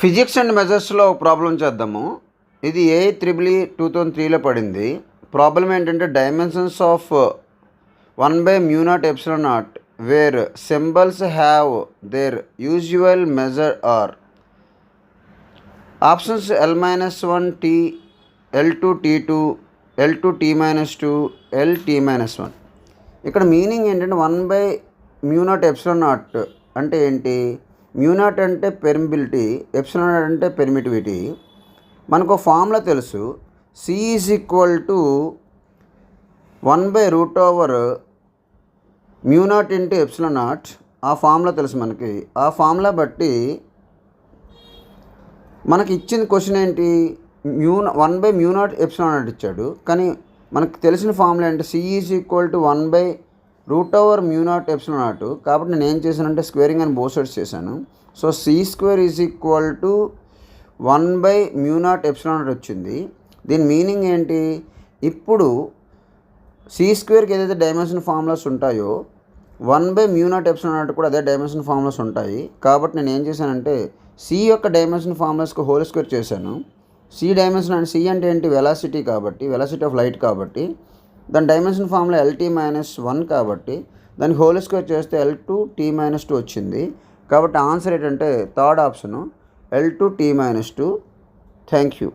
Physics and మెజర్స్లో problem చేద్దాము. ఇది AEEE 2003లో పడింది. ప్రాబ్లం ఏంటంటే dimensions of 1/μ0ε0 where symbols have their usual measure are options L-1 T, L2 T2, L2 T-2, L T-1. ఇక్కడ meaning ఏంటంటే 1/μ0ε0 అంటే ఏంటి? μ0 అంటే పెర్మిబిలిటీ, ε0 అంటే పెర్మిటివిటీ. మనకు ఫార్ములా తెలుసు, C = 1/√μ0 × ε0. ఆ ఫార్ములా తెలుసు మనకి. ఆ ఫార్ములా బట్టి మనకి ఇచ్చిన క్వశ్చన్ ఏంటి? 1/μ0ε0 ఇచ్చాడు. కానీ మనకు తెలిసిన ఫార్ములా ఏంటి? C = 1/√μ0ε0. కాబట్టి నేను ఏం చేశానంటే స్క్వేరింగ్ అని బోత్ సైడ్స్ చేశాను. సో C² = 1/μ0ε0 వచ్చింది. దీని మీనింగ్ ఏంటి? ఇప్పుడు C²కి ఏదైతే డైమెన్షన్ ఫార్ములాస్ ఉంటాయో 1/μ0ε0 కూడా అదే డైమెన్షన్ ఫార్ములాస్ ఉంటాయి. కాబట్టి నేను ఏం చేశానంటే C యొక్క డైమెన్షన్ ఫార్ములాస్కి హోల్ స్క్వేర్ చేశాను. C డైమెన్షన్ అంటే C అంటే ఏంటి? వెలాసిటీ కాబట్టి, వెలాసిటీ ఆఫ్ లైట్ కాబట్టి దాని డైమెన్షన్ ఫార్ములా LT-1 కాబట్టి దానికి హోల్ స్క్వేర్ చేస్తే L2 T-2 వచ్చింది. కాబట్టి ఆన్సర్ ఏంటంటే third option L2 T-2. Thank you.